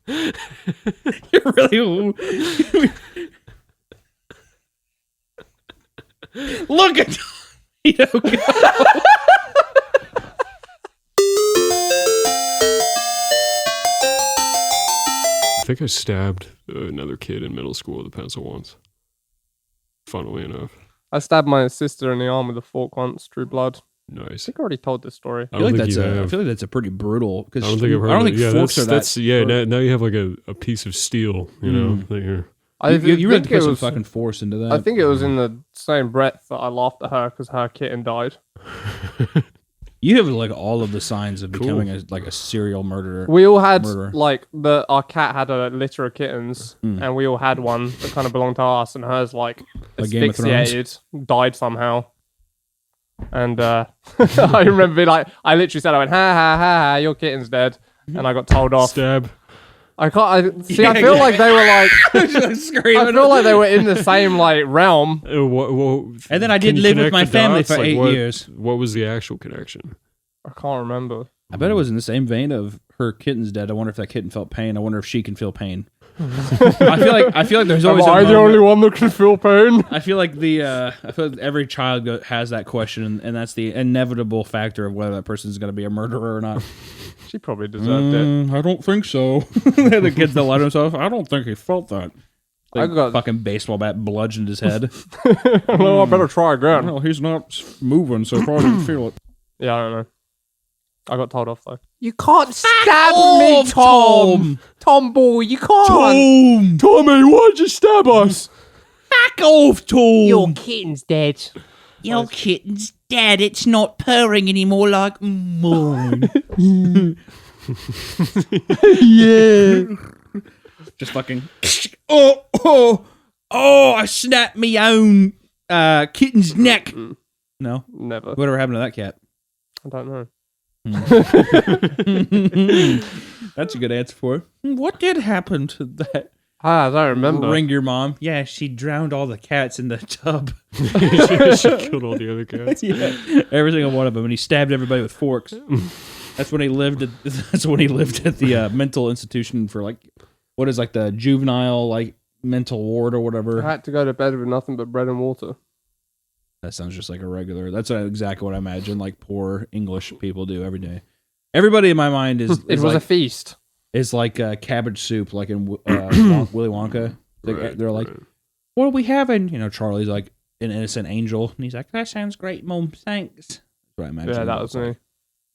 You're really... Look at Toledo go. I think I stabbed another kid in middle school with a pencil once. Funnily enough. I stabbed my sister in the arm with a fork once, drew blood. I Nice. think I already told this story. I feel like that's a pretty brutal. I don't think I've heard I don't of think it. forks are that's that. Yeah, now you have like a piece of steel, you know. That you're... You really put some fucking force into that. I think it was in the same breath that I laughed at her because her kitten died. You have like all of the signs of becoming a serial murderer. We all had like our cat had a litter of kittens, and we all had one that kind of belonged to us, and hers like asphyxiated, died somehow. And I remember being like, I literally said, I went, ha ha ha, your kitten's dead, and I got told off. Stab. I can't. I feel like they were like screaming. I feel like they were in the same like realm. And then I did live with my family for 8 years. What was the actual connection? I can't remember. I bet it was in the same vein of her kitten's dead. I wonder if that kitten felt pain. I wonder if she can feel pain. I feel like there's always. Am I the only one that can feel pain? I feel like every child has that question, and that's the inevitable factor of whether that person's going to be a murderer or not. She probably deserved it. I don't think so. The kids that let himself. I don't think he felt that. Like I got fucking baseball bat bludgeoned his head. Well, I better try again. Well, he's not moving, so probably didn't feel it. Yeah, I don't know. I got told off though. You can't stab me, Tom. Tom boy, you can't. Tommy, why'd you stab us? Back off, Tom. Your kitten's dead. Your kitten's dead. It's not purring anymore like mine. Yeah. Just fucking. Oh! I snapped me own kitten's neck. No, never. Whatever happened to that cat? I don't know. That's a good answer for it. What did happen to that? I don't remember. Ring your mom. Yeah, she drowned all the cats in the tub. She killed all the other cats. Yeah, every single one of them, and he stabbed everybody with forks. That's when he lived. That's when he lived at the mental institution for like, what is like the juvenile like mental ward or whatever. I had to go to bed with nothing but bread and water. That sounds just like a regular. That's exactly what I imagine like poor English people do every day. Everybody in my mind is it was like, a feast. It's like cabbage soup, like in Willy Wonka. They're like, "What are we having?" You know, Charlie's like an innocent angel, and he's like, "That sounds great, Mom. Thanks." That's what I imagine. Yeah, that was me.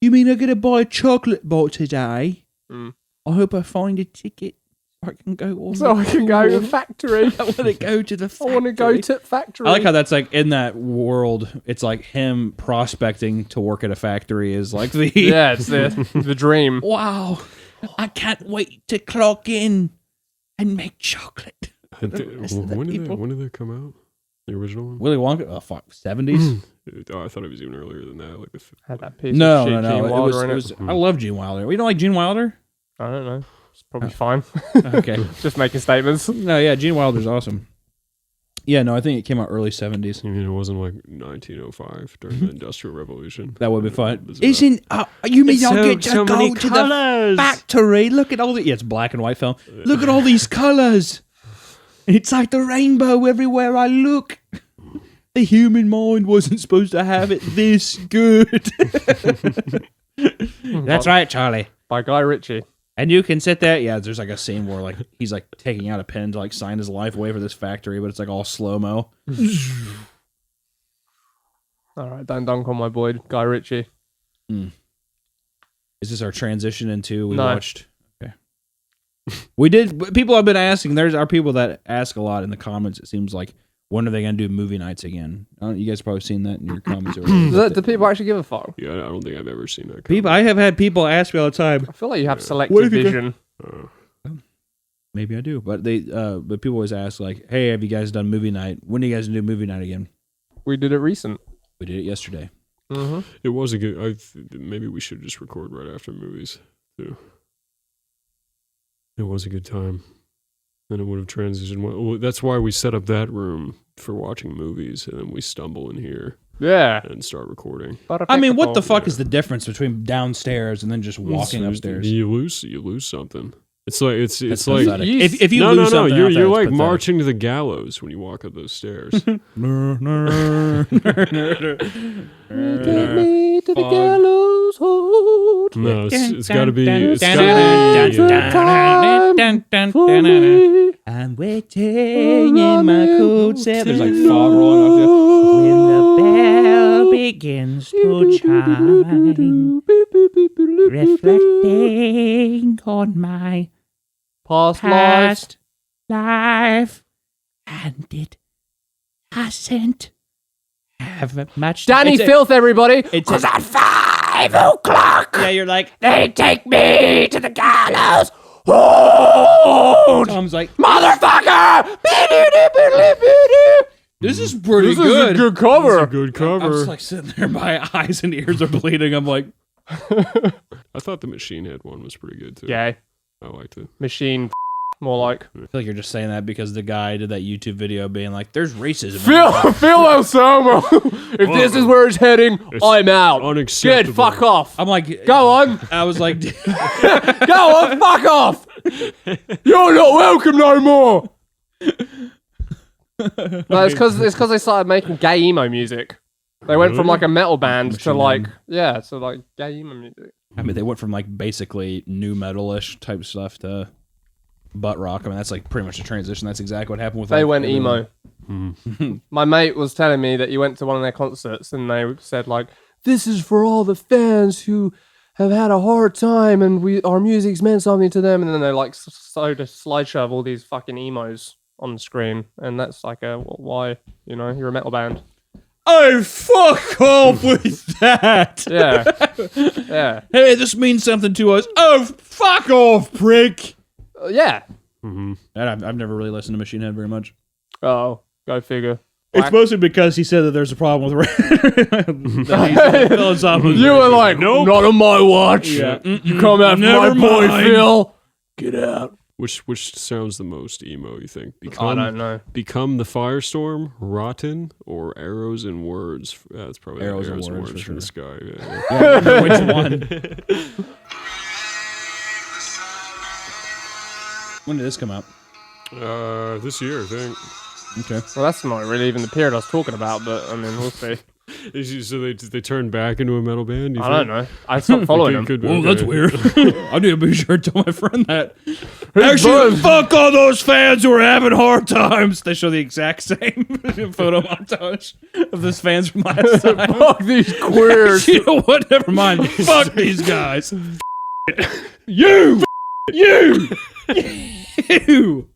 You mean I'm gonna buy a chocolate bar today? I hope I find a ticket. I can go so I can go to the factory. I want to go to the factory. I want to go to the factory. I like how that's like in that world. It's like him prospecting to work at a factory is like the it's the dream. Wow, I can't wait to clock in and make chocolate. When did they come out? The original one? Willy Wonka? Oh fuck, 70s. Oh, I thought it was even earlier than that. Like had that piece no. Gene Wilder it was I love Gene Wilder. We don't like Gene Wilder? I don't know. It's probably fine. Okay. Just making statements. No, yeah, Gene Wilder's awesome. Yeah, no, I think it came out early 70s. You mean it wasn't like 1905 during the Industrial Revolution? That would be fun. Isn't you mean I'll get to go to colors. the factory? Look at all the it's black and white film. Look at all these colours. It's like the rainbow everywhere I look. The human mind wasn't supposed to have it this good. That's right, Charlie. By Guy Ritchie. And you can sit there. Yeah, there's like a scene where like he's like taking out a pen to like sign his life away for this factory, but it's like all slow-mo. All right, don't dunk on my boy, Guy Ritchie. Is this our transition into No. watched? Okay. We did. People have been asking. There's our people that ask a lot in the comments. It seems like when are they going to do movie nights again? You guys probably seen that in your comments. Do people actually give a fuck? Yeah, I don't think I've ever seen that. People, I have had people ask me all the time. I feel like you have selective vision. Maybe I do, but but people always ask like, "Hey, have you guys done movie night? When are you guys gonna do movie night again?" We did it recent. We did it yesterday. Mm-hmm. It was a good. Maybe we should just record right after movies too. It was a good time. And it would have transitioned well. That's why we set up that room for watching movies, and then we stumble in here. Yeah. And start recording. I mean, what the fuck is the difference between downstairs and then just walking upstairs? You lose something. It's like it's like if you lose something you're like marching to the gallows when you walk up those stairs. Take me to the gallows. No, it's got to be. I'm waiting in my cold cell. There's like fog rolling off you. When the bell begins to chime, reflecting on my past life, and it hasn't have much. Danny Filth, everybody. It's at 5 o'clock. Yeah, you're like, they take me to the gallows. Oh, Tom's like, motherfucker! This is pretty This good. is a good cover. It's a good cover. I'm just like sitting there, my eyes and ears are bleeding. I'm like, I thought the Machine Head one was pretty good too. Yeah, I liked it. machine. More like. I feel like you're just saying that because the guy did that YouTube video being like, "There's racism." Phil Anselmo. If this is where it's heading, I'm out. Unacceptable. Good, fuck off. I'm like, go on. I was like, go on, fuck off. You're not welcome no more. No, it's because they started making gay emo music. They went from like a metal band to like gay emo music. I mean, they went from like basically new metal-ish type stuff to butt rock. I mean, that's like pretty much a transition. That's exactly what happened with. They like, went emo. My mate was telling me that he went to one of their concerts and they said like, "This is for all the fans who have had a hard time and our music's meant something to them." And then they like sewed a slideshow of all these fucking emos on the screen, and that's like why you're a metal band. Oh, fuck off with that. Yeah. Hey, this means something to us. Oh, fuck off, prick. Yeah. Mm-hmm. And I've never really listened to Machine Head very much. Oh, go figure. It's mostly because he said that there's a problem with philosophical. You were like, nope, not on my watch. Yeah. You come after my boy Phil. Get out. Which sounds the most emo, you think? I don't know. Become the Firestorm, Rotten, or Arrows and Words? That's probably Arrows and and Words from for the sky. Yeah. Yeah, which one? When did this come out? This year, I think. Okay. Well, that's not really even the period I was talking about, but I mean, we'll see. So they turned back into a metal band? I don't know. I stopped following them. Well, that's weird. I need to be sure to tell my friend that. Actually, fuck all those fans who are having hard times. They show the exact same photo montage of those fans from last time. Fuck these queers. You know what? Never mind. Fuck these guys. You. You. Can't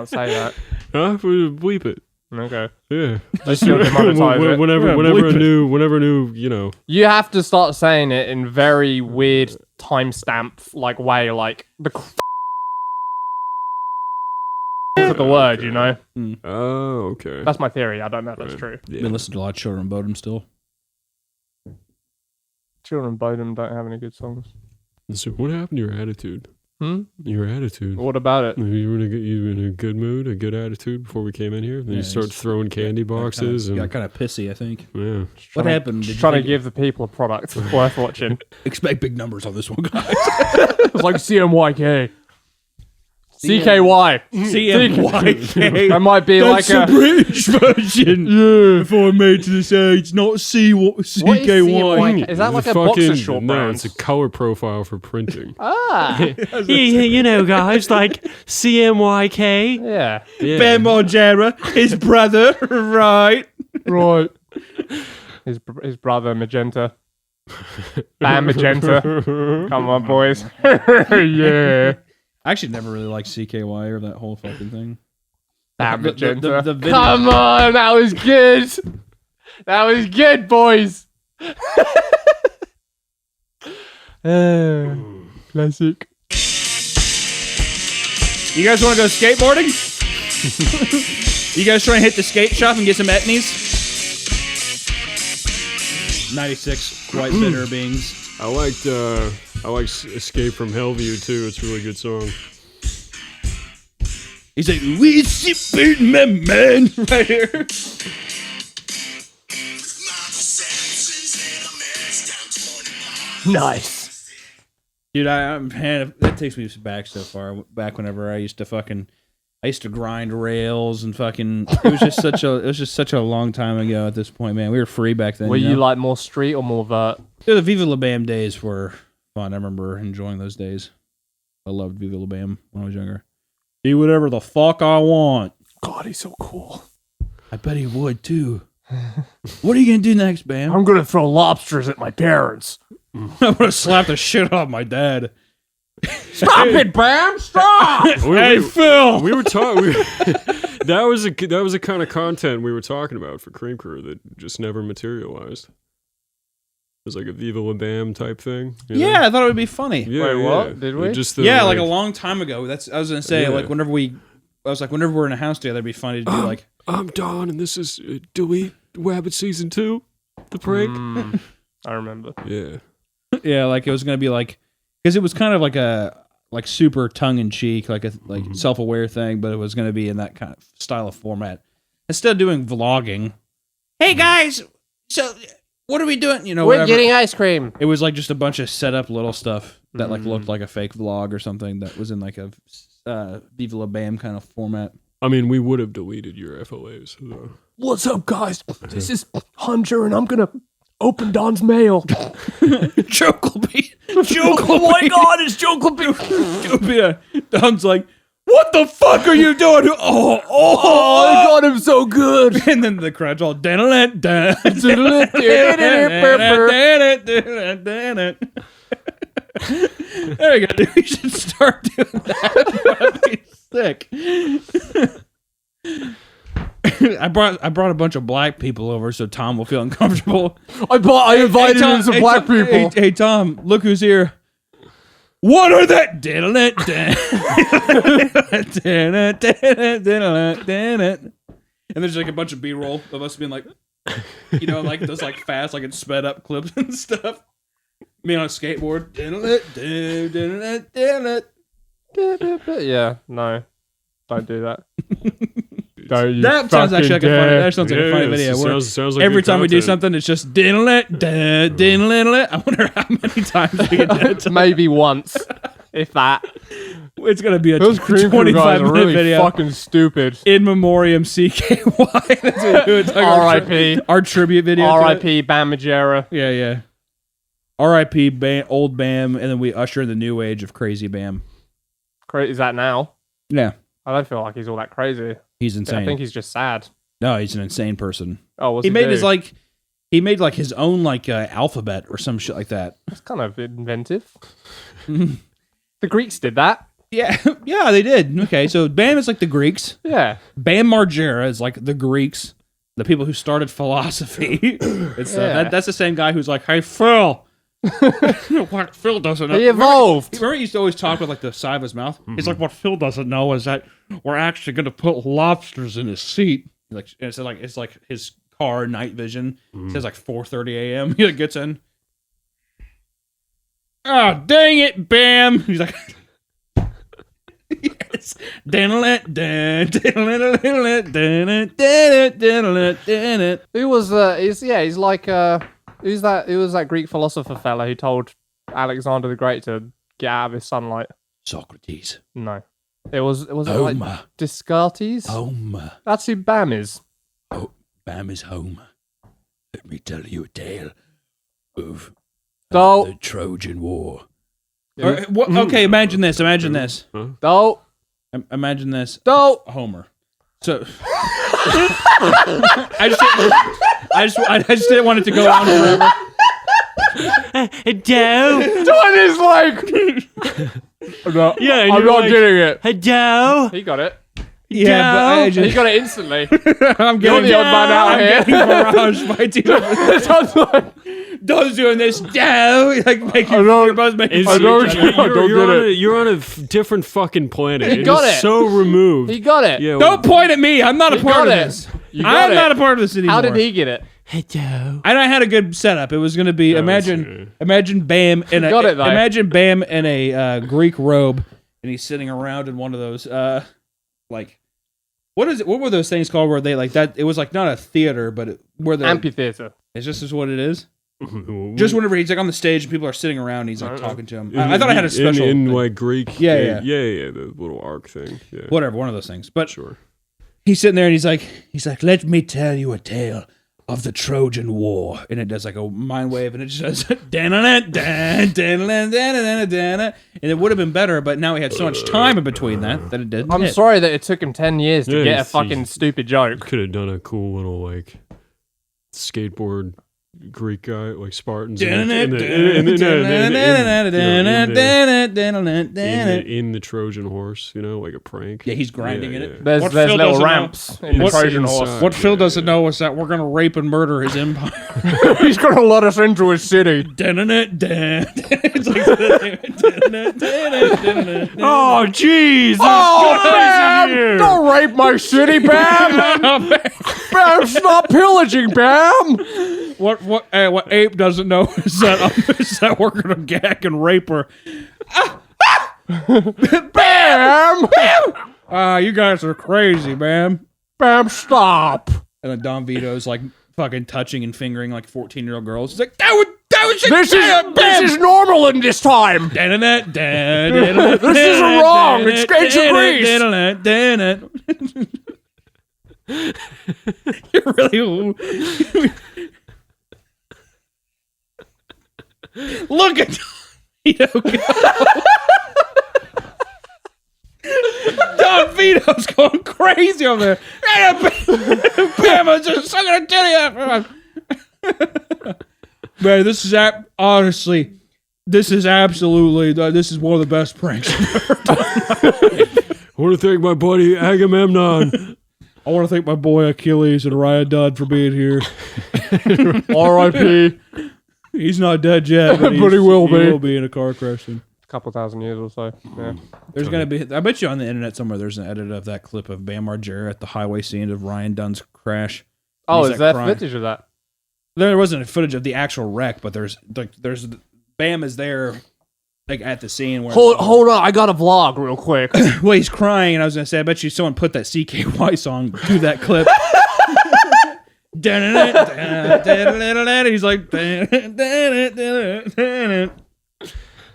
say that. Huh? Bleep it. Okay. Yeah. They still demonetize it. Whenever a new, You have to start saying it in very weird timestamp like way, like the for the word, you know. Oh, okay. That's my theory. I don't know if that's true. I've been listening to a lot of Children Bodom still. Children Bodom don't have any good songs. So what happened to your attitude? Hmm? Your attitude. What about it? You were in a good mood, a good attitude before we came in here. Then you start throwing candy boxes. Got kind of pissy, I think. Yeah. What happened? Just trying to give the people a product worth watching. Expect big numbers on this one, guys. It's like CMYK. CKY. CMYK. That might be That's like a British version. Yeah. Before I made to this age, not CKY. Is that like a boxer short brand? No, it's a color profile for printing. You know, guys, like CMYK. Yeah. Ben Margera, his brother, right? Right. His brother, Magenta. Bam Magenta. Come on, boys. Yeah. I actually never really liked CKY or that whole fucking thing. Bam Magenta. The video. Come on, that was good. That was good, boys. Classic. You guys want to go skateboarding? You guys trying to hit the skate shop and get some etnies? 96 quite bitter beings. I liked Escape from Hellview too. It's a really good song. He's like, we sipping my man right here. Nice. Dude, man, that takes me back so far. Back whenever I used to grind rails and fucking. It was just such a long time ago. At this point, man, we were free back then. Were you like more street or more vert? Dude, the Viva La Bam days were fun. I remember enjoying those days. I loved Viva La Bam when I was younger. Do whatever the fuck I want. God, he's so cool. I bet he would too. What are you gonna do next, Bam? I'm gonna throw lobsters at my parents. I'm gonna slap the shit out of my dad. Stop it, Bam! Stop! Hey, Phil. We were talking. That was the kind of content we were talking about for Cream Crew that just never materialized. It was like a Viva La Bam type thing. You know? Yeah, I thought it would be funny. Yeah, Wait, what? Did we? Just Like a long time ago. I was gonna say, Yeah. like whenever we're in a house together, it'd be funny to do like. I'm Don, and this is Delete Wabbit Season 2, the prank. I remember. Yeah. Yeah, like it was gonna be like, because it was kind of like a super tongue in cheek, like a self aware thing, but it was gonna be in that kind of style of format. Instead of doing vlogging, hey guys, so what are we doing? You know, We're whatever. getting ice cream. It was like just a bunch of set up little stuff that like looked like a fake vlog or something that was in like a Viva La Bam kind of format. I mean, we would have deleted your FLAs. Though. What's up, guys? This is Hunter, and I'm gonna open Don's mail. Jokelby. Oh my God, it's Jokelby. Don's like, what the fuck are you doing? Oh, I got him so good. and then the crowd's all there you go, dude. We should start doing that. That'd be sick. I brought a bunch of black people over so Tom will feel uncomfortable. I invited Tom, some black Tom, people. Hey, Tom, look who's here. What are that? And there's like a bunch of B-roll of us being like, you know, like those like fast, like it's sped up clips and stuff. Me on a skateboard. Yeah, no, don't do that. Don't you That sounds actually like a funny. That sounds like a funny Yeah, video. it where sounds like every good time we do content. something, it's just diddle-it. I wonder how many times we can do it. Maybe once, if that. It's gonna be a Those Cream Crew guys 25-minute are really video. fucking stupid. In memoriam CKY. That's what we would R.I.P. Our tribute video. to it. R.I.P. Bam Majera. Yeah. R.I.P. Old Bam, and then we usher in the new age of crazy Bam. Is that now? Yeah, I don't feel like he's all that crazy. he's insane. I think he's just sad. No, he's an insane person. Oh, what's He made do? his own like alphabet or some shit like that. That's kind of inventive. The Greeks did that. Yeah, they did. Okay, so Bam is like the Greeks. Yeah. Bam Margera is like the Greeks, the people who started philosophy. That's the same guy who's like, hey, Phil. What Phil doesn't know. He evolved. Remember he used to always talk with like the side of his mouth? He's like, what Phil doesn't know is that we're actually going to put lobsters in his seat. Like it's like his car night vision. It says like 4:30 a.m. He like, gets in. Oh, dang it, Bam. He's like, yes. Who was he's like who's that? Who was that Greek philosopher fella who told Alexander the Great to get out of his sunlight? Socrates. No. It was like Homer. Descartes? Homer. That's who Bam is. Oh, Bam is Homer. Let me tell you a tale of So the Trojan War. Yeah. Okay, imagine this. Imagine this. don't Imagine this. Homer. So I just didn't want it to go on forever. Don is like I'm not getting it. Hello. He got it. Yeah, but I He just, got it instantly. I'm You're getting the odd man out I'm here. getting barraged by two. Don's like, Don's doing this. Dow, like making. You're both making. It's, I don't you're, get it. You're on a different fucking planet. He got is it. so removed. he got it. Yeah, Don't point at me. I'm not a He part got of it. this. You got I'm it. not a part of this anymore. How did he get it? Hello. And I had a good setup. It was going to be imagine Bam in a got it, though. imagine Bam in a Greek robe, and he's sitting around in one of those like what is it? What were those things called where they like that? It was like not a theater, but where the Amphitheater. It's just is what it is. Just whenever he's like on the stage and people are sitting around, and he's like talking to him. I thought I had a special in thing. like Greek. Yeah, the little arc thing. Yeah, whatever, one of those things. But sure. He's sitting there and he's like, let me tell you a tale of the Trojan War, and it does like a mind wave, and it just does and it would have been better, but now we had so much time in between that it didn't. I'm sorry that it took him 10 years to get a fucking stupid joke. Could have done a cool little like skateboard Greek guy, like Spartans in the Trojan horse, like a prank. Yeah, he's grinding in it. There's little ramps in the Trojan horse. What Phil doesn't know is that we're gonna rape and murder his empire. He's gonna let us into his city. Oh jeez! Oh Bam! Don't rape my city, Bam! Bam, stop pillaging, Bam! What Ape doesn't know is that we're gonna gag and rape her. Bam! You guys are crazy, Bam. Bam, stop! And then Don Vito's like fucking touching and fingering like 14-year-old girls. He's like, this is normal in this time. This is wrong. It's ancient Greece. You're really. Look at Don Vito's going crazy over there. Bam, I'm just sucking a titty out. Man, this is honestly, this is absolutely, this is one of the best pranks I've ever done. I want to thank my buddy Agamemnon. I want to thank my boy Achilles and Ryan Dunn for being here. R.I.P. He's not dead yet, but, but he will be. He will be in a car crash soon. A couple thousand years or so. Yeah. There's gonna be. I bet you on the internet somewhere there's an edit of that clip of Bam Margera at the highway scene of Ryan Dunn's crash. Oh, is there footage of that? There wasn't a footage of the actual wreck, but there's Bam is there, like at the scene. Where hold on, I got a vlog real quick. Well, he's crying, and I was gonna say, I bet you someone put that CKY song to that clip. He's like,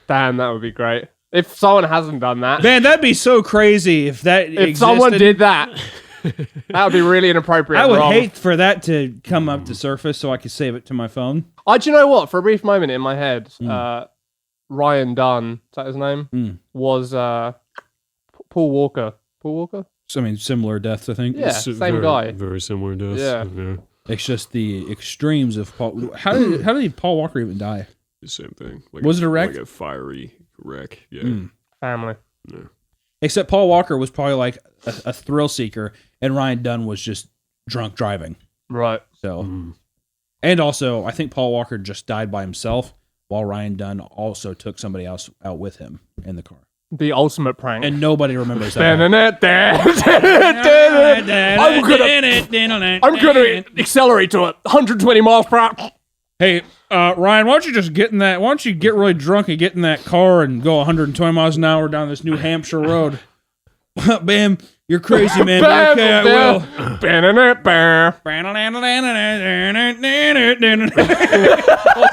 damn, that would be great. If someone hasn't done that, man, that'd be so crazy if someone did that. That would be really inappropriate. I would hate for that to come up to surface so I could save it to my phone. Do you know what? For a brief moment in my head, Ryan Dunn, is that his name? Was Paul Walker. Paul Walker? I mean, similar deaths, I think. Yeah, same guy. Very similar deaths. Yeah. It's just the extremes of Paul. How did Paul Walker even die? The same thing. Was it a wreck? Like a fiery wreck. Yeah. Family. Yeah. Except Paul Walker was probably like a thrill seeker, and Ryan Dunn was just drunk driving. Right. So, and also, I think Paul Walker just died by himself, while Ryan Dunn also took somebody else out with him in the car. The ultimate prank. And nobody remembers that. I'm gonna accelerate to 120 miles per hour. Hey, Ryan, why don't you just get in that? Why don't you get really drunk and get in that car and go 120 miles an hour down this New Hampshire road? Bam, you're crazy, man. Bam, okay, I will. What's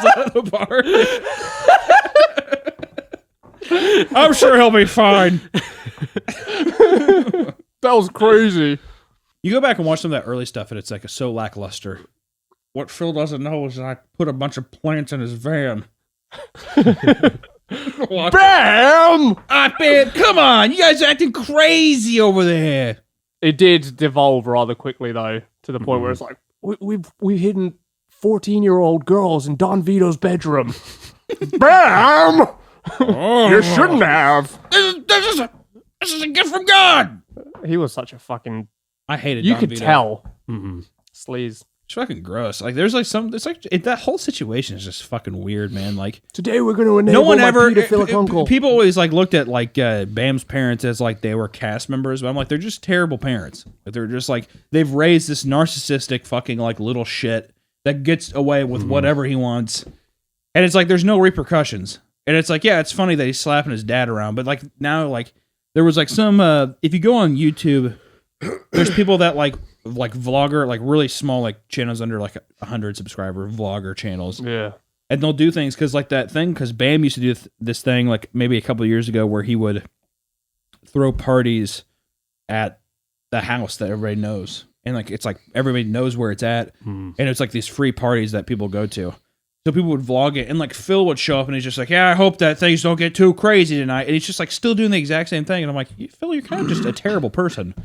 that the part? I'm sure he'll be fine. That was crazy. You go back and watch some of that early stuff, and it's like so lackluster. What Phil doesn't know is that I put a bunch of plants in his van. Bam! Babe, come on, you guys are acting crazy over there. It did devolve rather quickly, though, to the point where it's like we've hidden 14-year-old girls in Don Vito's bedroom. Bam! You shouldn't have. This is a gift from God. He was such a fucking. I hated. You Don could Vito. tell. Sleaze. It's fucking gross. Like there's like some. It's like that whole situation is just fucking weird, man. Like today we're going to enable no one my ever. pedophilic uncle. People always like looked at like Bam's parents as like they were cast members, but I'm like they're just terrible parents. Like they're just like they've raised this narcissistic fucking like little shit that gets away with whatever he wants, and it's like there's no repercussions. And it's like, yeah, it's funny that he's slapping his dad around, but like now, like there was like some. If you go on YouTube, there's people that like vlogger, like really small like channels under like 100 subscriber vlogger channels. Yeah, And they'll do things because Bam used to do this thing like maybe a couple of years ago where he would throw parties at the house that everybody knows. And like it's like everybody knows where it's at. And it's like these free parties that people go to. So people would vlog it, and like Phil would show up and he's just like, yeah, I hope that things don't get too crazy tonight. And he's just like still doing the exact same thing. And I'm like, Phil, you're kind of just a terrible person.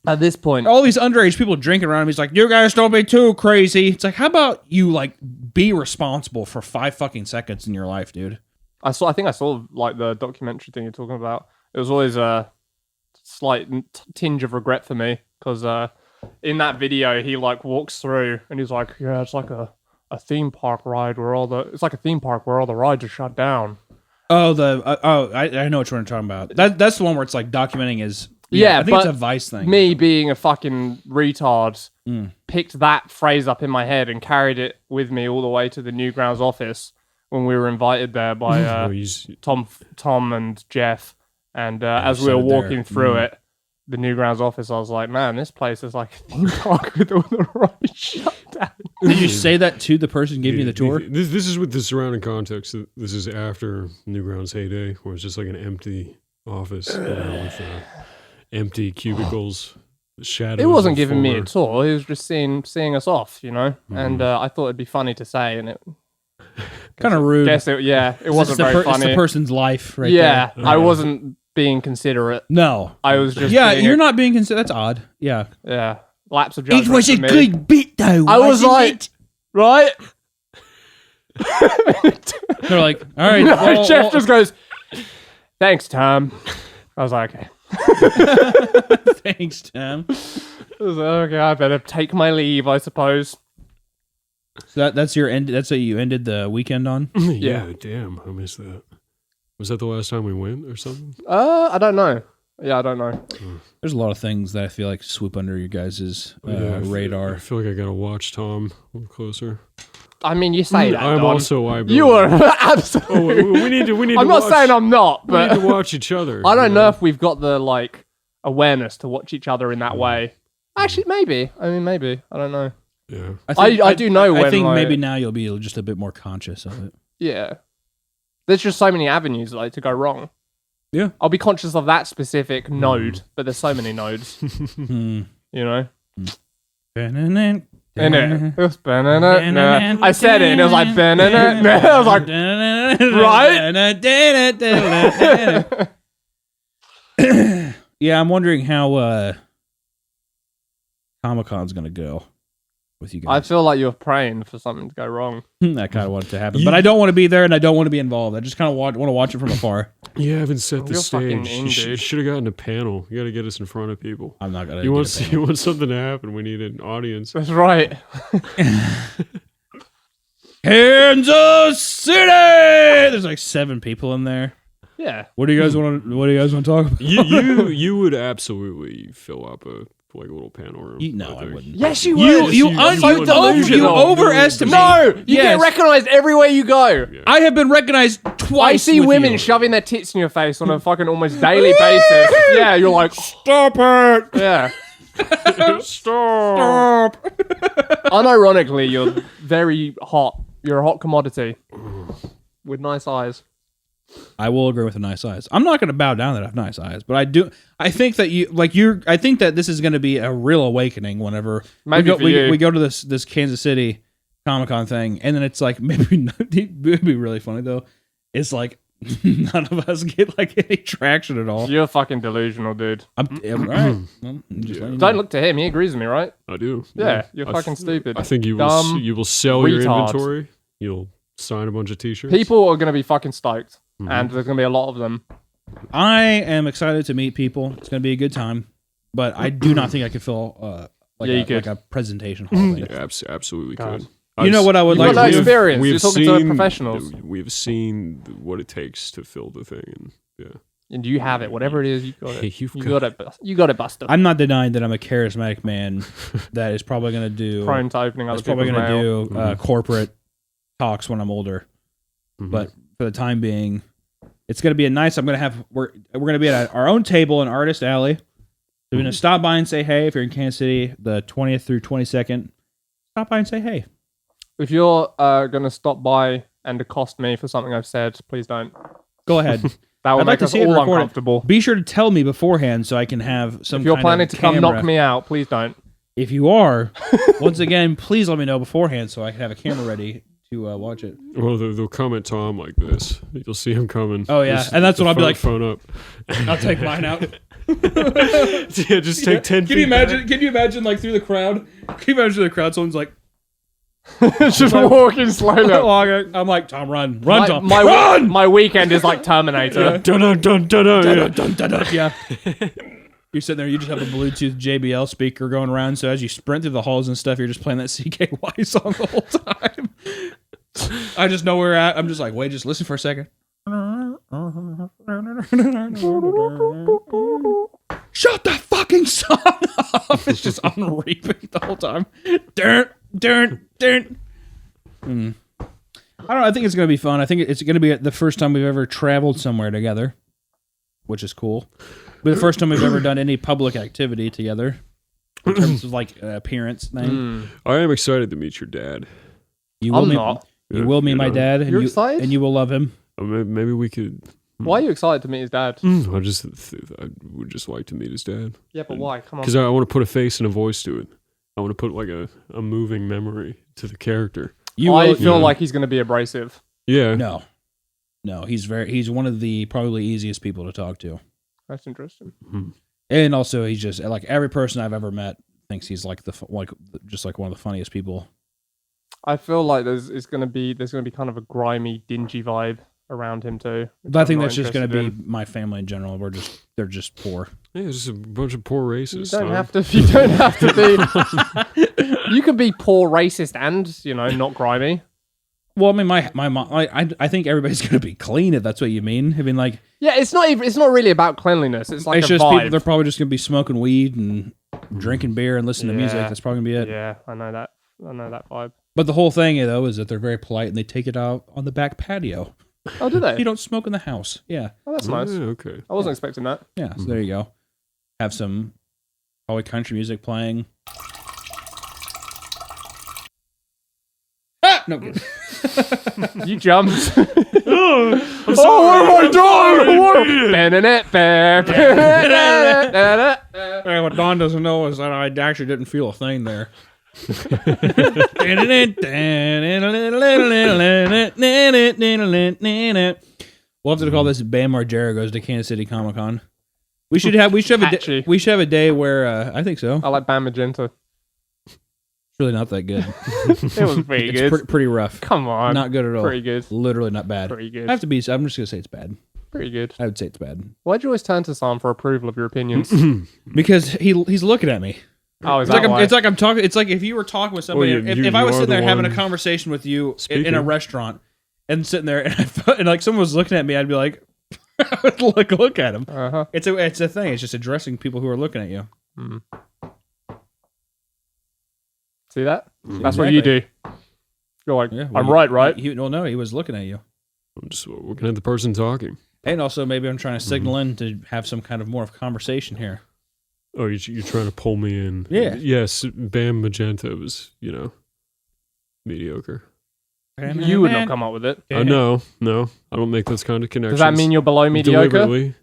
At this point, all these underage people drinking around him. He's like, you guys don't be too crazy. It's like, how about you like be responsible for 5 fucking seconds in your life, dude? I think I saw like the documentary thing you're talking about. It was always a slight tinge of regret for me because in that video he like walks through and he's like, yeah, it's like a theme park ride where it's like a theme park where all the rides are shut down. Oh, I know what you're talking about. That's the one where it's like documenting his. Yeah, I think it's a Vice thing. Me being a fucking retard picked that phrase up in my head and carried it with me all the way to the Newgrounds office when we were invited there by Tom and Jeff. And as we were walking through it, the Newgrounds office, I was like, man, this place is like a theme park with all the rides shut down. Did you say that to the person giving you the tour? This is with the surrounding context. This is after Newgrounds' heyday, where it's just like an empty office with empty cubicles, shadows. It wasn't giving me a tour. He was just seeing us off, you know. And I thought it'd be funny to say, and it kind of rude. It wasn't very funny. It's the person's life, right? Yeah, I wasn't being considerate. No, I was just. Yeah, you're not being considerate. That's odd. Yeah. Lapse of judgment. It was a good bit, though. I was like, right. They're like, all right. No, Jeff just goes, thanks, Tom. I was like, okay. Thanks, Tom. I was like, okay, I better take my leave, I suppose. So that's your end. That's what you ended the weekend on. Yeah, damn, I missed that. Was that the last time we went or something? I don't know. Yeah, I don't know. There's a lot of things that I feel like swoop under your guys' radar. I feel like I gotta watch Tom a little closer. I mean, you say that. I'm also liability. You are absolutely. Oh, we need to. I'm not saying I'm not, but we need to watch each other. I don't know if we've got the like awareness to watch each other in that way. Actually, maybe. I mean, maybe. I don't know. Yeah. I do know when. I think maybe now you'll be just a bit more conscious of it. Yeah. There's just so many avenues like to go wrong. Yeah. I'll be conscious of that specific node, but there's so many nodes. You know? I said it and it was like I was like right. Yeah, I'm wondering how Comic-Con's gonna go with you guys. I feel like you're praying for something to go wrong. I kind of want it to happen, but I don't want to be there and I don't want to be involved. I just kind of want to watch it from afar. You haven't set the stage. You dude. should have gotten a panel. You got to get us in front of people. I'm not gonna. You want something to happen? We need an audience. That's right. Kansas City. There's like 7 people in there. Yeah. What do you guys want to talk about? You would absolutely fill up a little panel room. No, I wouldn't. Yes, you would. You overestimate. No, you get recognized everywhere you go. Yeah. I have been recognized twice. I see women shoving their tits in your face on a fucking almost daily basis. Yeah, you're like, stop it. Yeah. Stop. Unironically, you're very hot. You're a hot commodity with nice eyes. I will agree with the nice eyes. I'm not going to bow down that I have nice eyes, but I do. I think that I think that this is going to be a real awakening whenever we go to this Kansas City Comic-Con thing, and then it's like maybe it would be really funny though. It's like none of us get like any traction at all. You're fucking delusional, dude. All right. Well, Don't look to him. He agrees with me, right? I do. Yeah, you're fucking stupid. I think you will sell your inventory. You'll sign a bunch of t-shirts. People are going to be fucking stoked. And there's going to be a lot of them. I am excited to meet people. It's going to be a good time. But I do not think I could fill like a presentation hall thing. Yeah, absolutely God. could. You know what I would like to do? You've got no experience. We've You're talking to professionals. We've seen what it takes to fill the thing. And, yeah. And you have it. Whatever it is, you got it. Hey, you got it, Buster. I'm not denying that I'm a charismatic man that is probably going to do... prone to opening other probably people's mail. going to do corporate talks when I'm older. But for the time being... It's going to be a nice. We're going to be at our own table in Artist Alley. So you're going to stop by and say hey if you're in Kansas City, the 20th through 22nd. Stop by and say hey. If you're going to stop by and accost me for something I've said, please don't. Go ahead. That would I'd like make to us see it all recorded. uncomfortable. Be sure to tell me beforehand so I can have some. If you're kind planning of to come camera. knock me out, please don't. If you are, once again, please let me know beforehand so I can have a camera ready to watch it. Well, they'll come at Tom like this. You'll see him coming. Oh yeah, Just and that's the when I'll be like, phone up. I'll take mine out. Yeah, just take 10 feet. Can you imagine? Can you imagine like through the crowd? Can you imagine the crowd? Someone's like, Just walking slowly. I'm like, Tom, run, Tom, my run! my weekend is like Terminator. Dun dun dun dun dun. Dun, dun, dun, yeah. You're sitting there, you just have a Bluetooth JBL speaker going around, so as you sprint through the halls and stuff, you're just playing that CKY song the whole time. I just know where we're at. I'm just like, wait, just listen for a second. Shut the fucking song off. It's just on repeat the whole time. Dun. I don't know, I think it's going to be fun. I think it's going to be the first time we've ever traveled somewhere together, which is cool. But the first time we've ever done any public activity together in terms of like appearance thing. I am excited to meet your dad. You will I'm meet, not. You will meet my dad, and You're excited? and you will love him. Maybe we could. Why are you excited to meet his dad? I would just like to meet his dad. Yeah, but why? Come on. Because I want to put a face and a voice to it. I want to put like a moving memory to the character. I feel like he's going to be abrasive. Yeah. No, he's one of the probably easiest people to talk to. That's interesting. And also, he's just like every person I've ever met thinks he's like just like one of the funniest people. I feel like there's going to be kind of a grimy, dingy vibe around him too. But I think that's just going to be my family in general. They're just poor. Yeah, it's just a bunch of poor racists. You don't have to be. You could be poor, racist, and not grimy. Well, I mean, my mom. I think everybody's going to be clean if that's what you mean. I mean, like, yeah, it's not really about cleanliness. It's like it's a just vibe. people. They're probably just going to be smoking weed and drinking beer and listening to music. Yeah. That's probably going to be it. Yeah, I know that vibe. But the whole thing, though, is that they're very polite and they take it out on the back patio. Oh, do they? You don't smoke in the house. Yeah. Oh, that's nice. Yeah, okay. I wasn't expecting that. Yeah. So there you go. Have some probably country music playing. Ah! No. Good. You jumped. I'm what have Hey, what Don doesn't know is that I actually didn't feel a thing there. We'll have to call this Bam Margera Goes to Kansas City Comic Con. We should have a day where I think so. I like Bam Magenta. It's really not that good. It was pretty good. It's pretty rough. Come on. Not good at all. Pretty good. Literally not bad. Pretty good. I'm just gonna say it's bad. Pretty good. I would say it's bad Why'd you always turn to Sam for approval of your opinions? because he's looking at me. Oh, is It's that like why? it's like I'm talking. It's like if you were talking with somebody. Well, if I was you sitting are there the having a one conversation with you in a speaking. restaurant and sitting there and like someone was looking at me, I'd be like, I would look at him. Uh-huh. It's a thing. It's just addressing people who are looking at you. See that? That's what you do. You're like, Yeah, I'm right? No, he was looking at you. I'm just looking at the person talking. And also, maybe I'm trying to signal in to have some kind of more of conversation here. Oh, you're trying to pull me in. Yeah. Yes, Bam Magenta was, mediocre. You would not come up with it. No, I don't make those kind of connections. Does that mean you're below mediocre? Deliberately.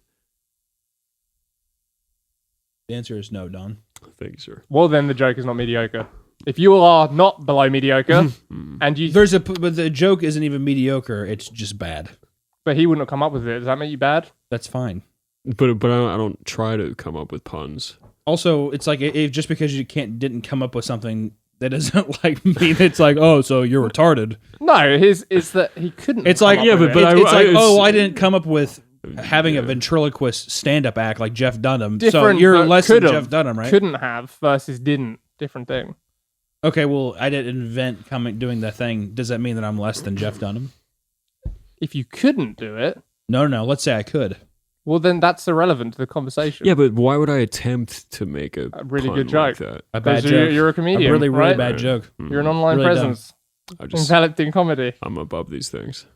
The answer is no, Don. Thank you, sir. Well, then the joke is not mediocre. If you are not below mediocre, and you, But the joke isn't even mediocre. It's just bad. but he wouldn't have come up with it. Does that make you bad? That's fine. But I don't try to come up with puns. Also, it's like if just because you didn't come up with something that doesn't like mean it's like, oh, so you're retarded. No, is that he couldn't. It's like, come up with it. it's like, oh, I didn't come up with having a ventriloquist stand-up act like Jeff Dunham. So Different, you're but less than could've. Jeff Dunham, right? Couldn't have versus didn't. Different thing. Okay, well, I didn't invent doing that thing. Does that mean that I'm less than Jeff Dunham? If you couldn't do it, No. Let's say I could. well, then that's irrelevant to the conversation. Yeah, but why would I attempt to make a really pun good joke. like that? A bad Because joke. you're a comedian, A really right? bad joke. You're an online Really presence, I just enveloped in comedy. I'm above these things,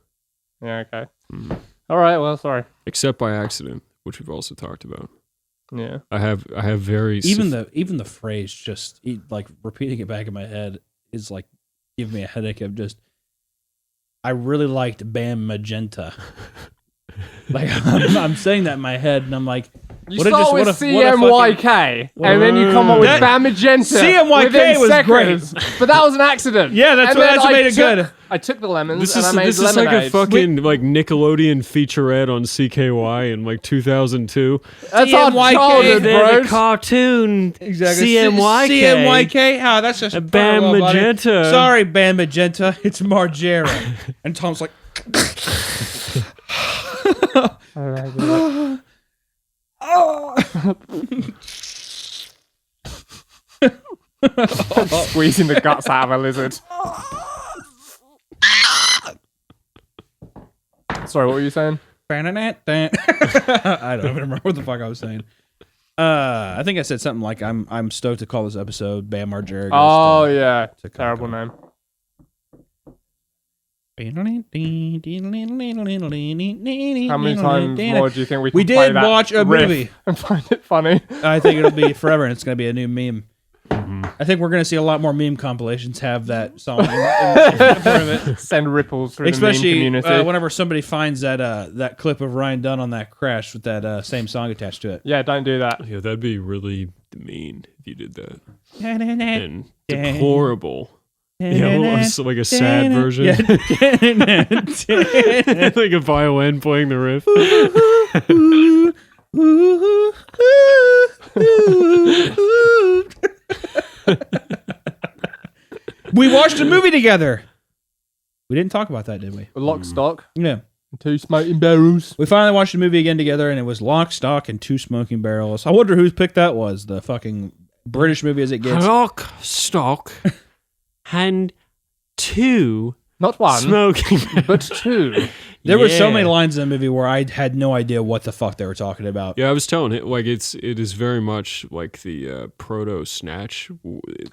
Yeah, okay. All right, well, sorry. except by accident, which we've also talked about. Yeah. I have very Even the phrase, just like repeating it back in my head, is like giving me a headache of just. I really liked Bam Magenta. Like I'm saying that in my head, and I'm like, You start with CMYK, and then you come up with Bam Magenta. CMYK was seconds. great, but that was an accident. Yeah, that's what made it good. I took the lemons This and I made is lemonade. like a fucking like Nickelodeon featurette on CKY in like 2002. That's our childhood, bro. Cartoon. Exactly. CMYK. CMYK. Oh, that's just A Bam part of Love, Magenta. buddy. Sorry, Bam Magenta. It's Margera. And Tom's like, squeezing the guts out of a lizard. Sorry, what were you saying? I don't even remember what the fuck I was saying. I think I said something like, I'm stoked to call this episode Bam Margera. Oh, yeah. Terrible name. How many times more do you think we can We play did that watch a riff movie. and find it funny? I think it'll be forever, and it's going to be a new meme. I think we're going to see a lot more meme compilations have that song in front of it. Send ripples through Especially the meme community. whenever somebody finds that clip of Ryan Dunn on that crash with that same song attached to it. Yeah, don't do that. Yeah, that'd be really mean if you did that. And deplorable. Yeah, it's like a sad version. Yeah. Like a violin playing the riff. We watched a movie together. We didn't talk about that, did we? Lock, stock, Yeah. 2 smoking barrels. We finally watched a movie again together, and it was Lock, Stock, and 2 Smoking Barrels. I wonder whose pick that was. The fucking British movie as it gets. Lock, stock, and 2 Not 1, smoking. but 2. There were so many Yeah. lines in the movie where I had no idea what the fuck they were talking about. Yeah, I was telling it like it is very much like the proto Snatch.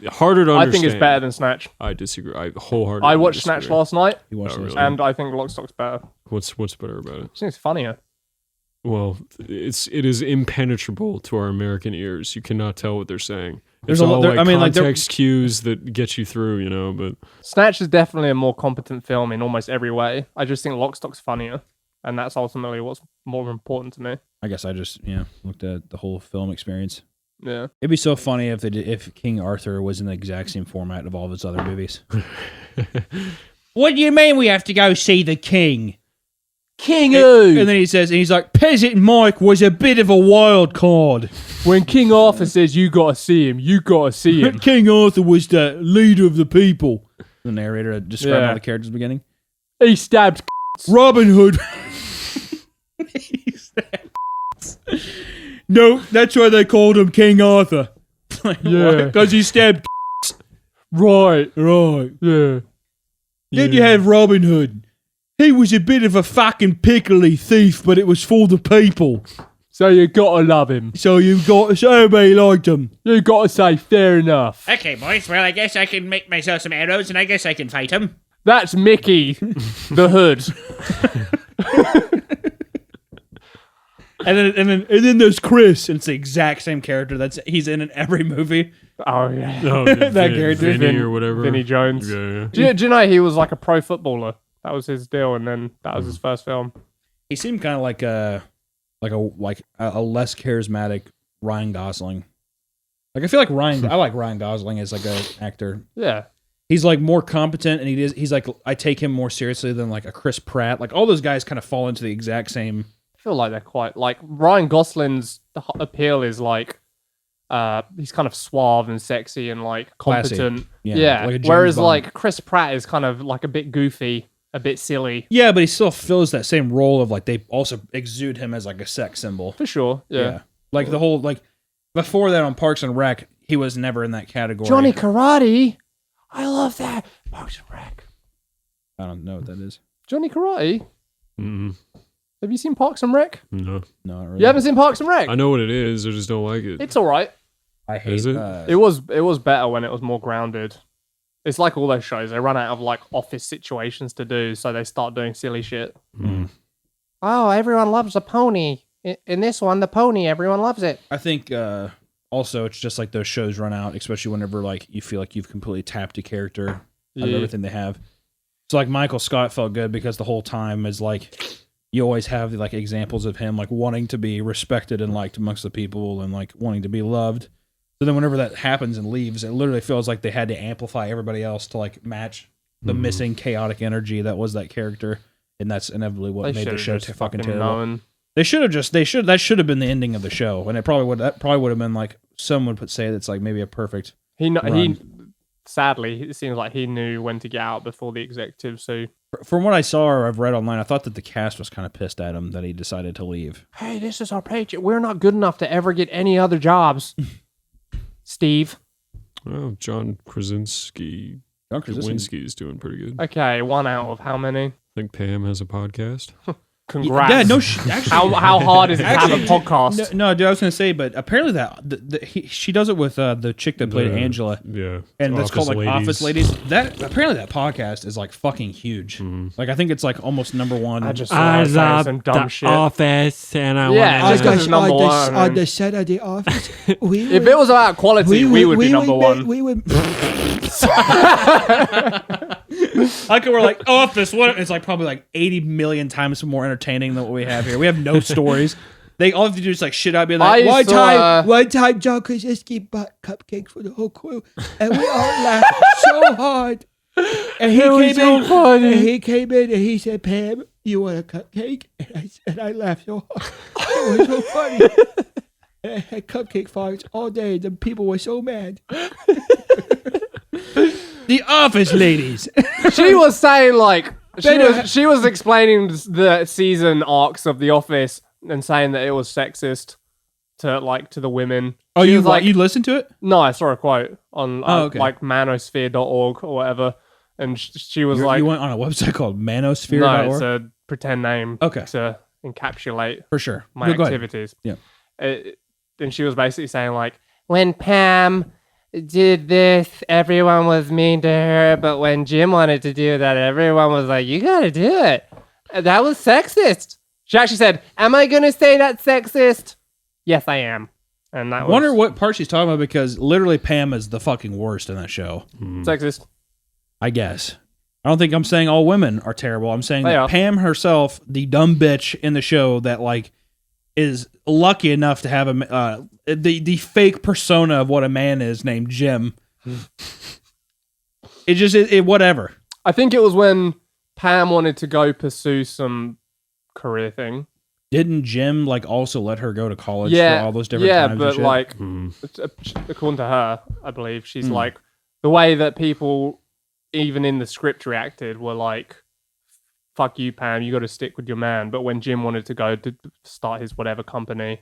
Harder to understand. I think it's better than Snatch. I disagree. I wholeheartedly. I watched disagree. Snatch last night, You watched Oh, this. really? and I think Lock, Stock's better. What's better about it? I think it's funnier. Well, it is impenetrable to our American ears. You cannot tell what they're saying. There's It's a lot- all there- like I mean, like, there- context cues that get you through, you know. But Snatch is definitely a more competent film in almost every way. I just think Lock, Stock's funnier, and that's ultimately what's more important to me. I guess I just looked at the whole film experience. Yeah. It'd be so funny if King Arthur was in the exact same format of all of his other movies. What do you mean we have to go see the king? King And then he's like, Peasant Mike was a bit of a wild card. When King Arthur says you gotta see him, you gotta see him. King Arthur was the leader of the people. The narrator described Yeah. all the characters at the beginning. He stabbed. Robin Hood. No, that's why they called him King Arthur. Yeah. Because he stabbed. Right. Right. Yeah. Then you have Robin Hood. He was a bit of a fucking pickly thief, but it was for the people. So you gotta love him. So everybody liked him. You gotta say fair enough. Okay, boys, well, I guess I can make myself some arrows and I guess I can fight him. That's Mickey, the Hood. And then there's Chris, and it's the exact same character he's in every movie. Oh yeah. That character. Vinny or whatever. Vinnie Jones. Yeah. Do you know he was like a pro footballer? That was his deal, and then that was his first film. He seemed kind of like a less charismatic Ryan Gosling. Like I feel like I like Ryan Gosling as like an actor. Yeah. He's like more competent, and he's like I take him more seriously than like a Chris Pratt. Like all those guys kind of fall into the exact same. I feel like they're quite like Ryan Gosling's appeal is like he's kind of suave and sexy and like competent. Classy. Yeah, like a James Whereas Bond. like Chris Pratt is kind of like a bit goofy, a bit silly. Yeah, but he still fills that same role of like they also exude him as like a sex symbol. For sure. Yeah. Like the whole like before that on Parks and Rec, he was never in that category. Johnny Karate. I love that. Parks and Rec. I don't know what that is. Johnny Karate. Mm-mm. Have you seen Parks and Rec? No. No, not really. You haven't seen Parks and Rec? I know what it is. I just don't like it. It's all right. I hate Is it? It was better when it was more grounded. It's like all those shows. They run out of like office situations to do, so they start doing silly shit. Mm. Oh, everyone loves a pony. In this one, the pony, everyone loves it. I think also it's just like those shows run out, especially whenever like you feel like you've completely tapped a character out of Yeah. everything they have. So like Michael Scott felt good because the whole time is like you always have like examples of him like wanting to be respected and liked amongst the people and like wanting to be loved. So then whenever that happens and leaves, it literally feels like they had to amplify everybody else to like match the missing chaotic energy that was that character, and that's inevitably what made the show fucking terrible. That should have been the ending of the show, and that probably would have been like someone would say that's like maybe a perfect. He sadly, it seems like he knew when to get out before the executives. So from what I saw or I've read online, I thought that the cast was kind of pissed at him that he decided to leave. Hey, this is our paycheck. We're not good enough to ever get any other jobs. Steve. Oh, John Krasinski. Krasinski's doing pretty good. Okay, 1 out of how many? I think Pam has a podcast. Congrats. Yeah, no, actually, how hard is it to have a podcast? No, dude, I was going to say, but apparently she does it with the chick that played Angela. Yeah. And that's called like Office Ladies. Apparently that podcast is like fucking huge. Like I think it's like almost number one. I just love some dumb shit. Office, and I want to number one. On the set of the Office. If it was about quality, we would be number one. We would. Like we're like Office. What? It's like probably like 80 million times more entertaining than what we have here. We have no stories. They all have to do is like shit out, be like one time John Krasinski bought cupcakes for the whole crew, and we all laughed so hard. And he came in and he said, "Pam, you want a cupcake?" And I laughed so hard. It was so funny. And I had cupcake farts all day. The people were so mad. The Office Ladies. She was saying like she was explaining the season arcs of The Office and saying that it was sexist to the women. Oh, you listened to it? No, I saw a quote on like manosphere.org or whatever, and she was like, you went on a website called manosphere.org? No, it's a pretend name to encapsulate for sure my activities. Yeah. And she was basically saying like, when Pam did this, everyone was mean to her, but when Jim wanted to do that, everyone was like, you gotta do it. That was sexist. She actually said, am I gonna say that's sexist? Yes, I am. And that wonder what part she's talking about, because literally Pam is the fucking worst in that show. Sexist. I guess. I don't think I'm saying all women are terrible. I'm saying that Pam herself, the dumb bitch in the show that like is lucky enough to have the fake persona of what a man is named Jim. It whatever. I think it was when Pam wanted to go pursue some career thing. Didn't Jim like also let her go to college for all those different times? Yeah, but like according to her, I believe she's like the way that people even in the script reacted were like, fuck you, Pam, you got to stick with your man. But when Jim wanted to go to start his whatever company,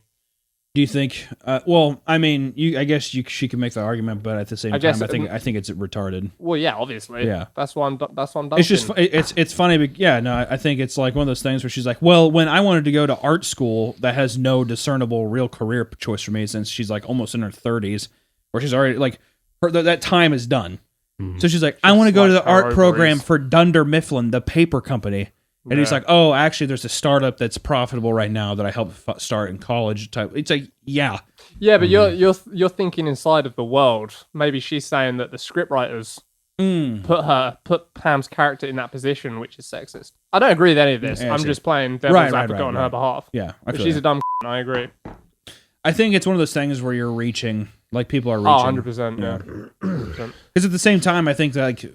do you think? Well, I mean, I guess she can make the argument, but at the same time, I think it's retarded. Well, yeah, obviously, yeah. That's why I'm done. It's just it's funny, but yeah, no, I think it's like one of those things where she's like, well, when I wanted to go to art school, that has no discernible real career choice for me, since she's like almost in her 30s, or she's already like that time is done. So she's like, I want to go to the art program for Dunder Mifflin, the paper company. And he's like, oh, actually, there's a startup that's profitable right now that I helped start in college. Type. It's like, yeah. Yeah, but you're thinking inside of the world. Maybe she's saying that the scriptwriters put Pam's character in that position, which is sexist. I don't agree with any of this. I'm just playing devil's advocate on her behalf. Yeah, but she's a dumb I agree. I think it's one of those things where you're reaching, like people are reaching. 100%, yeah. Because at the same time, I think that like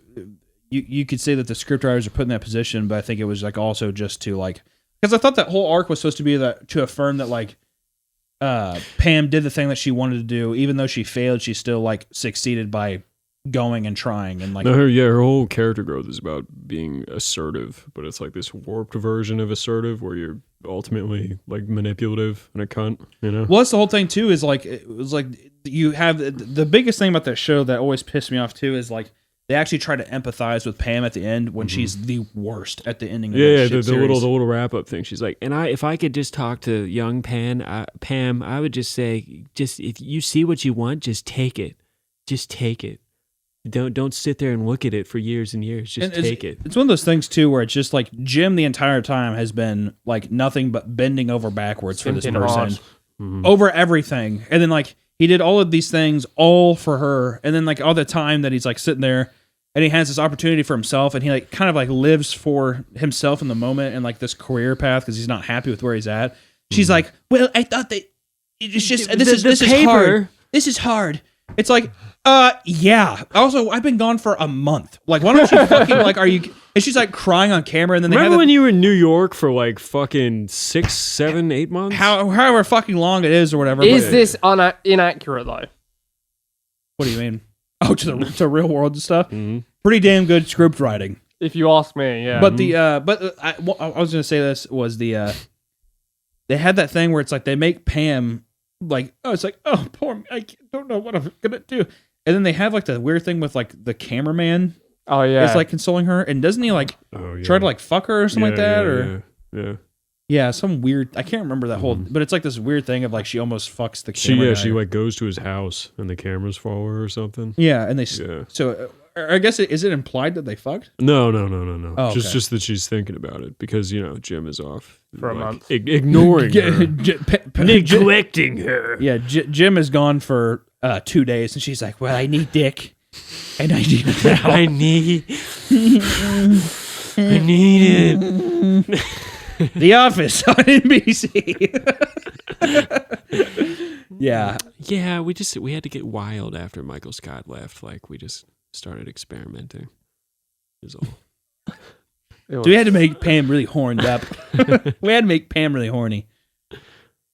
you could say that the scriptwriters are put in that position, but I think it was like also just to like, because I thought that whole arc was supposed to be to affirm that like Pam did the thing that she wanted to do, even though she failed, she still like succeeded by going and trying and like. No, her whole character growth is about being assertive, but it's like this warped version of assertive where you're ultimately like manipulative and a cunt, you know. Well, that's the whole thing too. Is like it was like you have the biggest thing about that show that always pissed me off too is like they actually try to empathize with Pam at the end when she's the worst at the ending. Of the little wrap up thing. She's like, and if I could just talk to young Pam, I would just say, just if you see what you want, just take it. Don't sit there and look at it for years and years. Just take it. It's one of those things too where it's just like Jim the entire time has been like nothing but bending over backwards for this person over everything, and then like he did all of these things all for her, and then like all the time that he's like sitting there and he has this opportunity for himself, and he like kind of like lives for himself in the moment and like this carear path because he's not happy with where he's at. She's like, well, I thought that it's just this is hard. This is hard. It's like, yeah. Also, I've been gone for a month. Like, why don't you fucking like? Are you? And she's like crying on camera, and then remember when you were in New York for like fucking 6, 7, 8 months? However fucking long it is or whatever. Is this inaccurate though? What do you mean? Oh, to real world stuff. Mm-hmm. Pretty damn good script writing. If you ask me, yeah. But I was gonna say this was they had that thing where it's like they make Pam like, oh, it's like, oh, poor me, I don't know what I'm gonna do, and then they have like the weird thing with like the cameraman. Oh yeah, is like consoling her, and doesn't he like try to like fuck her or something like that, yeah, some weird. I can't remember that whole, but it's like this weird thing of like she almost fucks the camera. She like goes to his house and the cameras follow her or something. Yeah, and they so I guess is it implied that they fucked? No. Oh, just that she's thinking about it because Jim is off for a month, ignoring her, neglecting her. Yeah, Jim is gone for 2 days, and she's like, "Well, I need dick, and I need it now. I need it." The Office on NBC. Yeah. Yeah, we had to get wild after Michael Scott left. Like we just started experimenting. Is all. So we had to make Pam really horned up. We had to make Pam really horny.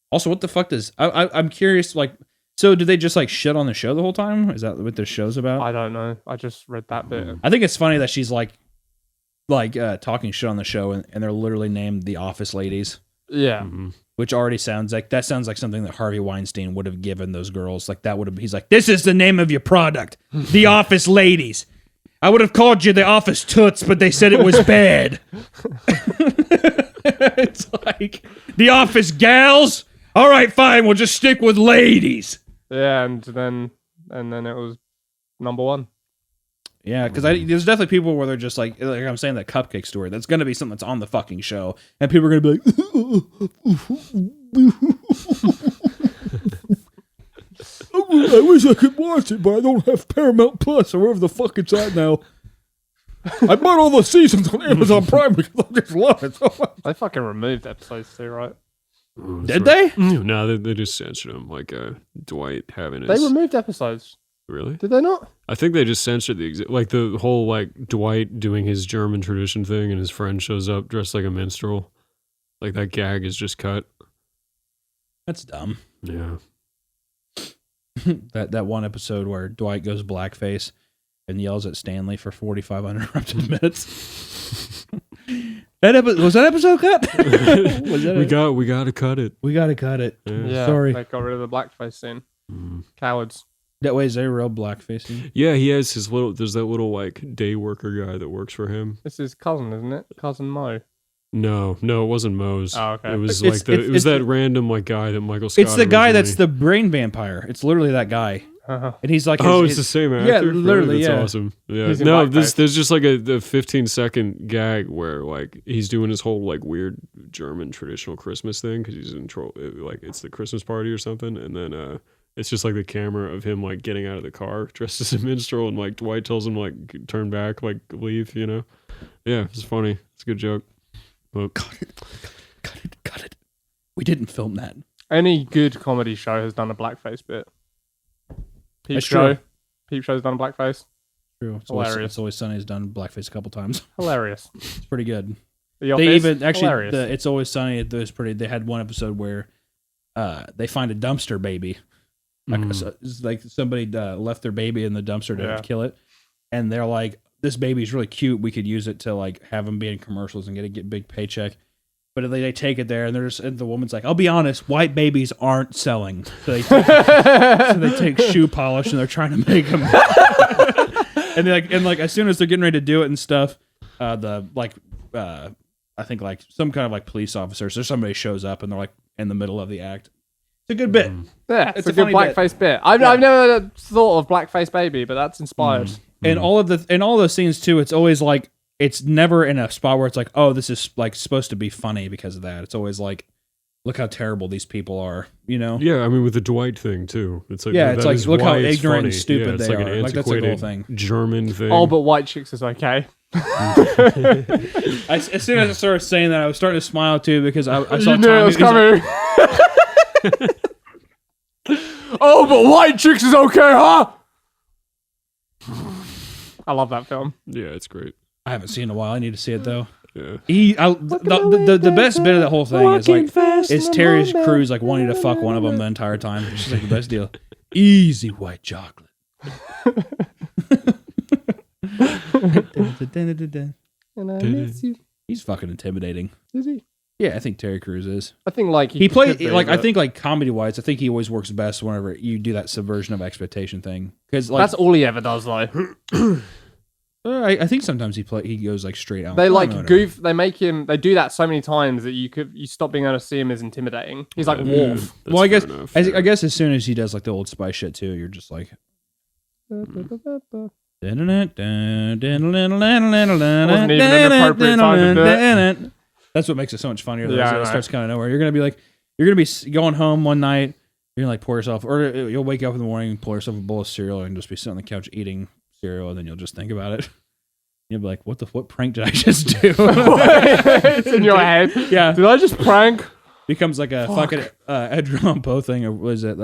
Also, what the fuck does I'm curious, like, so did they just like shit on the show the whole time? Is that what the show's about? I don't know. I just read that bit. I think it's funny that she's like talking shit on the show, and they're literally named the Office Ladies. Yeah. Mm-hmm. Which already sounds like something that Harvey Weinstein would have given those girls. Like that would have. He's like, this is the name of your product, the Office Ladies. I would have called you the Office Toots, but they said it was bad. It's like the Office Gals. All right, fine. We'll just stick with ladies. Yeah, and then it was number one. Yeah, because there's definitely people where they're just like I'm saying, that cupcake story. That's going to be something that's on the fucking show, and people are going to be like, I wish I could watch it, but I don't have Paramount Plus or wherever the fuck it's at now. I bought all the seasons on Amazon Prime because I just love it so much. They fucking removed episodes too, right? Did they? No, they just censored them, like Dwight having his... They removed episodes. Really? Did they not? I think they just censored the whole like Dwight doing his German tradition thing and his friend shows up dressed like a minstrel. Like that gag is just cut. That's dumb. Yeah. that one episode where Dwight goes blackface and yells at Stanley for 45 uninterrupted minutes. Was that episode cut? We got to cut it. We got to cut it. Yeah. Sorry. They got rid of the blackface scene. Cowards. That way, is there a real blackface? Yeah, he has there's that little like day worker guy that works for him. It's his cousin, isn't it? Cousin Mo. No, it wasn't Moe's. Oh, okay. It was that random like guy that Michael Scott. It's the guy that's the brain vampire. It's literally that guy. Uh-huh. And he's like, it's the same actor. Yeah, literally, That's yeah. awesome. Yeah, He's in no, blackface. there's just like a 15-second gag where like he's doing his whole like weird German traditional Christmas thing because he's in like it's the Christmas party or something, and then it's just like the camera of him like getting out of the car dressed as a minstrel, and like Dwight tells him like turn back, like leave, Yeah, it's funny. It's a good joke. But cut it. We didn't film that. Any good comedy show has done a blackface bit. Peep That's Show. true. Peep Show's done blackface. True. Hilarious. It's Always Sunny's done blackface a couple times. Hilarious. It's pretty good. The Office. They even actually Hilarious. It's Always Sunny. They had one episode where they find a dumpster baby. It's like somebody left their baby in the dumpster to kill it, and they're like, "This baby's really cute. We could use it to like have them be in commercials and get a big paycheck." But they take it there, and and the woman's like, "I'll be honest, white babies aren't selling." So they take shoe polish and they're trying to make them. and like as soon as they're getting ready to do it and stuff, I think like some kind of like police officers or somebody shows up and they're like in the middle of the act. It's a good bit. Yeah, it's a good funny blackface bit. I've never thought of blackface baby, but that's inspired. And all those scenes too, it's always like it's never in a spot where it's like, oh, this is like supposed to be funny because of that. It's always like look how terrible these people are, you know? Yeah, I mean with the Dwight thing too. It's like Yeah, that it's like is look how why it's ignorant funny. and stupid yeah, it's they like are. An Like that's like the whole antiquated thing. German thing. Oh, but white chicks is okay. As soon as I started saying that, I was starting to smile too because I saw You knew Tommy. it was coming. Oh, but white chicks is okay, huh? I love that film. Yeah, it's great. I haven't seen it in a while. I need to see it though. Yeah. The best bit of that whole thing is like is Terry Crews like wanting to fuck one of them the entire time. It's just like the best deal. Easy white chocolate. And I miss you. He's fucking intimidating. Is he? Yeah, I think Terry Crews is. I think like He played could be, like I but think like comedy wise, I think he always works best whenever you do that subversion of expectation thing. Because like that's all he ever does, though. I think sometimes he goes like straight out. They I like don't know, goof. They make him. They do that so many times that you stop being able to see him as intimidating. He's like Yeah, Wolf. that's Well, I guess fair enough, I guess as soon as he does like the Old Spice shit too, you're just like. Wasn't Wasn't even an appropriate time to do it. That's what makes it so much funnier. Though, Yeah, is I it know. starts kind of nowhere. You're gonna be going home one night. You're gonna like pour yourself, or you'll wake up in the morning, pull yourself a bowl of cereal, and just be sitting on the couch eating cereal, and then you'll just think about it. You'll be like, what prank did I just do? It's in your head. Yeah, Did I just prank? becomes like a fucking Edgar Allan Poe thing, or was it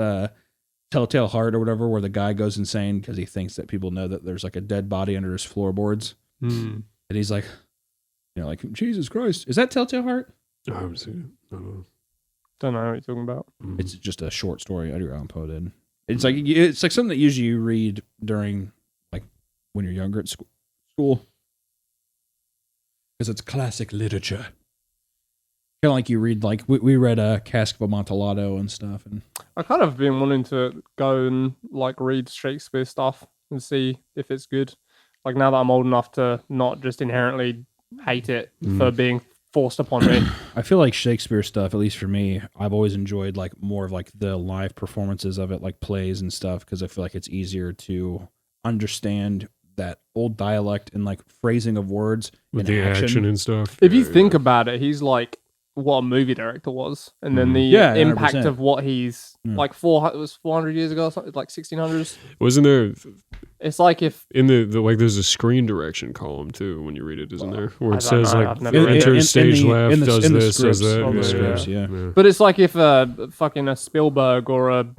Telltale Heart or whatever, where the guy goes insane because he thinks that people know that there's like a dead body under his floorboards, and he's like, like Jesus Christ, is that Telltale Heart? I haven't seen it. I don't know. Don't know what you're talking about. It's just a short story Edgar Allan Poe did. It's like something that usually you read during like when you're younger at school. Because it's classic literature. Kind of like you read, like, we read Cask of Amontillado and stuff. And I kind of been wanting to go and like read Shakespeare stuff and see if it's good. Like now that I'm old enough to not just inherently hate it for being forced upon me. I feel like Shakespeare stuff, at least for me, I've always enjoyed like more of like the live performances of it, like plays and stuff, because I feel like it's easier to understand that old dialect and like phrasing of words With in the action and stuff. If you Yeah, think about it, he's like what a movie director was, and then the Yeah, impact 100%. of what he's like 400 years ago, or something like 1600s. Wasn't there It's like if in the like there's a screen direction column too when you read it, isn't there? Where I it don't says know, like I've never read it. enter In stage the- left, in the- does in the this, scripts, does that. in the Yeah, scripts, yeah. yeah. But it's like if fucking a Spielberg or a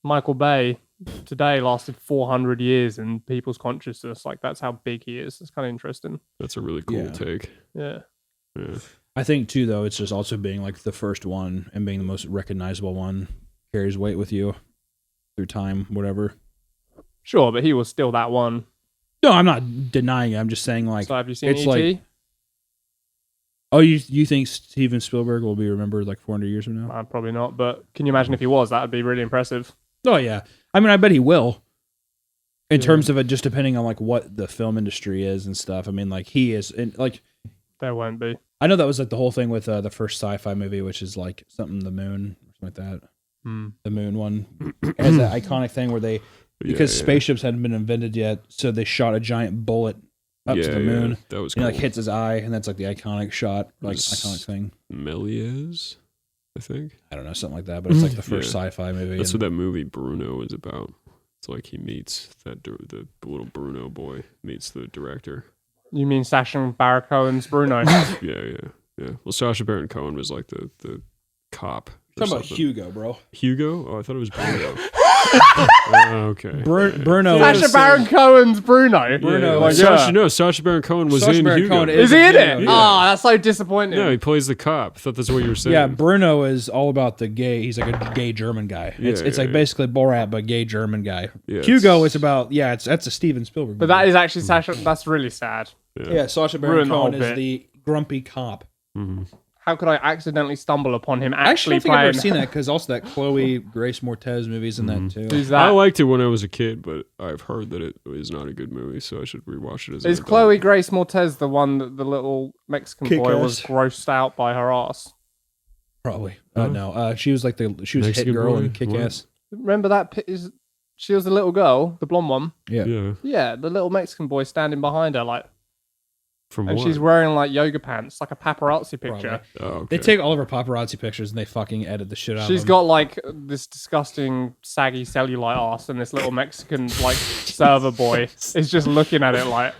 Michael Bay today lasted 400 years in people's consciousness. Like that's how big he is. It's kind of interesting. That's a really cool Yeah. take. Yeah. Yeah. I think too, though, it's just also being like the first one and being the most recognizable one carries weight with you through time, whatever. Sure, but he was still that one. No, I'm not denying it. I'm just saying like, So have you seen it's E.T.? like- oh, you think Steven Spielberg will be remembered like 400 years from now? Probably not, but can you imagine if he was? That would be really impressive. Oh yeah, I mean, I bet he will. In terms of it, just depending on like what the film industry is and stuff. I mean, like he is, and like There won't be. I know that was like the whole thing with the first sci-fi movie, which is like something the moon, or something like that. The moon one it has that iconic thing where they because spaceships hadn't been invented yet, so they shot a giant bullet up to the moon. That was And cool. it like hits his eye, and that's like the iconic shot, like iconic thing. Méliès, I think. I don't know, something like that, but it's like the first sci-fi movie. That's and- what that movie Bruno is about. It's like he meets the little Bruno boy meets the director. You mean Sacha Baron Cohen's Bruno? Yeah. Well, Sacha Baron Cohen was like the cop. or Talking about something. Hugo, bro. Hugo? Oh, I thought it was Bruno. Okay. Bruno. Sacha Baron Cohen's Bruno. Bruno. Like, Sacha Baron Cohen was Sacha in Baron Hugo. Cohen Is he in it? Yeah. Oh, that's so disappointing. No, he plays the cop. I thought that's what you were saying. Yeah, Bruno is all about the gay. He's like a gay German guy. It's like basically Borat, but gay German guy. Yeah, Hugo is about that's a Steven Spielberg. But that is actually Sacha. That's really sad. yeah. Sacha Baron Ruin the whole Cohen is bit. the grumpy cop. How could I accidentally stumble upon him I actually actually don't think I've playing? ever seen that because also that Chloe Grace Moretz movie's in that too. Who's I that? liked it when I was a kid, but I've heard that it is not a good movie, so I should rewatch it as an Is adult. Chloe Grace Moretz the one that the little Mexican boy was Kick-ass. grossed out by her ass? Probably. No. She was like she was Hit Mexican Girl boy? and Kick Ass. Remember that? She was the little girl, the blonde one. Yeah. Yeah. Yeah, the little Mexican boy standing behind her, like From And what? she's wearing like yoga pants, like a paparazzi picture. Probably. Oh, okay. They take all of her paparazzi pictures and they fucking edit the shit out She's of them. got like this disgusting saggy cellulite ass, and this little Mexican like server boy is just looking at it like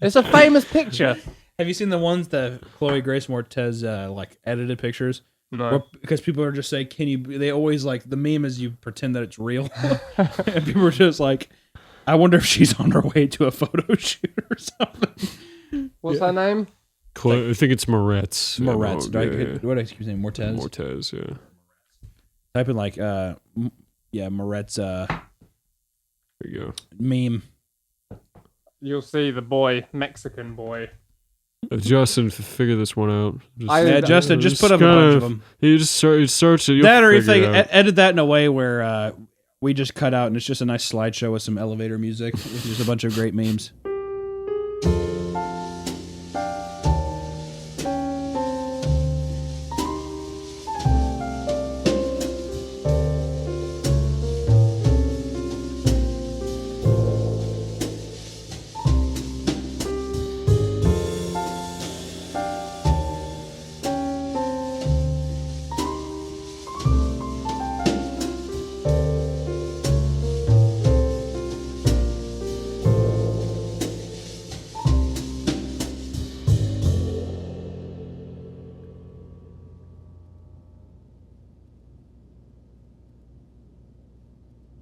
it's a famous picture. Have you seen the ones that Chloe Grace Moretz like edited pictures? No. Because people are just saying, can you? They always like the meme is you pretend that it's real, and people are just like, I wonder if she's on her way to a photo shoot or something. What's her name? I think it's Moretz. Moretz, Yeah, right? yeah. What did I keep saying? Moretz. Moretz, yeah. Type in like Moretz There you go. meme. You'll see the boy, Mexican boy. Justin, figure this one out. Yeah, Justin, just put up a bunch of them. You just search it. You'll That, or if figure they it out. edit that in a way where we just cut out and it's just a nice slideshow with some elevator music with just a bunch of great memes.